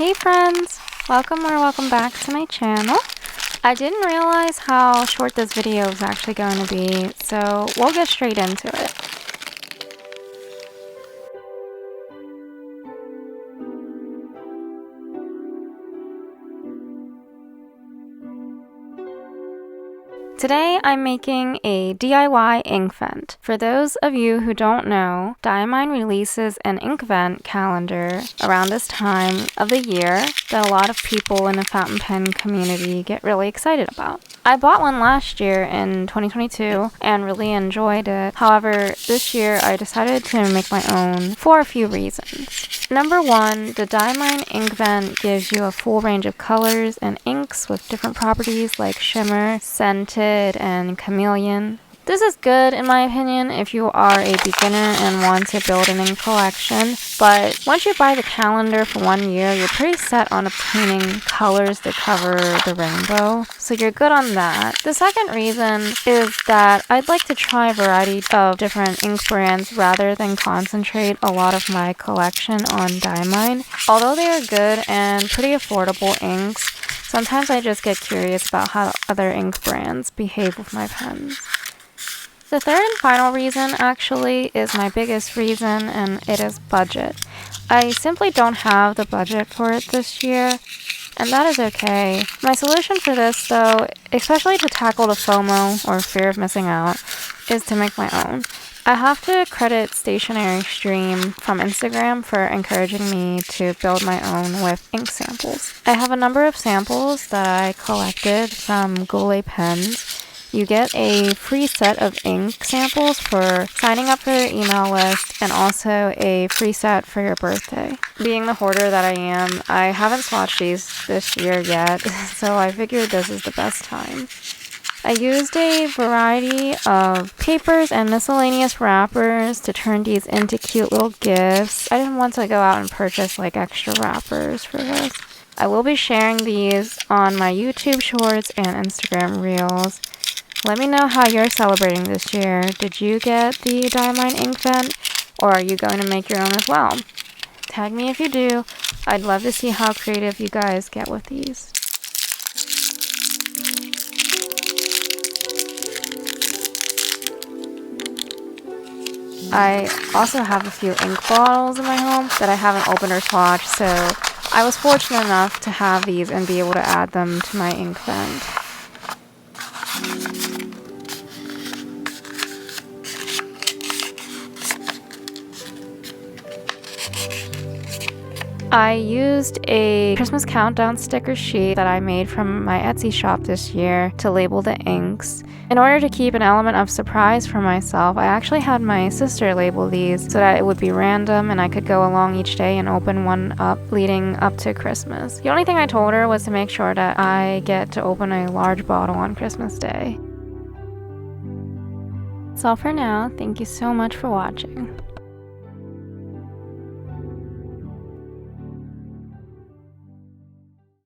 Hey friends! Welcome back to my channel. I didn't realize how short this video is actually going to be, so we'll get straight into it. Today I'm making a DIY Inkvent. For those of you who don't know, Diamine releases an Inkvent calendar around this time of the year that a lot of people in the fountain pen community get really excited about. I bought one last year in 2022 and really enjoyed it. However, this year I decided to make my own for a few reasons. Number one, the Diamine Inkvent gives you a full range of colors and inks with different properties like shimmer, scented, and chameleon. This is good in my opinion if you are a beginner and want to build an ink collection, but once you buy the calendar for 1 year, you're pretty set on obtaining colors that cover the rainbow, so you're good on that. The second reason is that I'd like to try a variety of different ink brands rather than concentrate a lot of my collection on Diamine. Although they are good and pretty affordable inks, sometimes I just get curious about how other ink brands behave with my pens. The third and final reason actually is my biggest reason, and it is budget. I simply don't have the budget for it this year, and that is okay. My solution for this though, especially to tackle the FOMO or fear of missing out, is to make my own. I have to credit Stationery Stream from Instagram for encouraging me to build my own with ink samples. I have a number of samples that I collected from Goulet pens. You get a free set of ink samples for signing up for their email list and also a free set for your birthday. Being the hoarder that I am, I haven't swatched these this year yet, so I figured this is the best time. I used a variety of papers and miscellaneous wrappers to turn these into cute little gifts. I didn't want to go out and purchase like extra wrappers for this. I will be sharing these on my YouTube shorts and Instagram reels. Let me know how you're celebrating this year. Did you get the Diamine Inkvent, or are you going to make your own as well? Tag me if you do. I'd love to see how creative you guys get with these. I also have a few ink bottles in my home that I haven't opened or swatched, so I was fortunate enough to have these and be able to add them to my Inkvent. I used a Christmas countdown sticker sheet that I made from my Etsy shop this year to label the inks. In order to keep an element of surprise for myself, I actually had my sister label these so that it would be random and I could go along each day and open one up leading up to Christmas. The only thing I told her was to make sure that I get to open a large bottle on Christmas Day. That's all for now. Thank you so much for watching.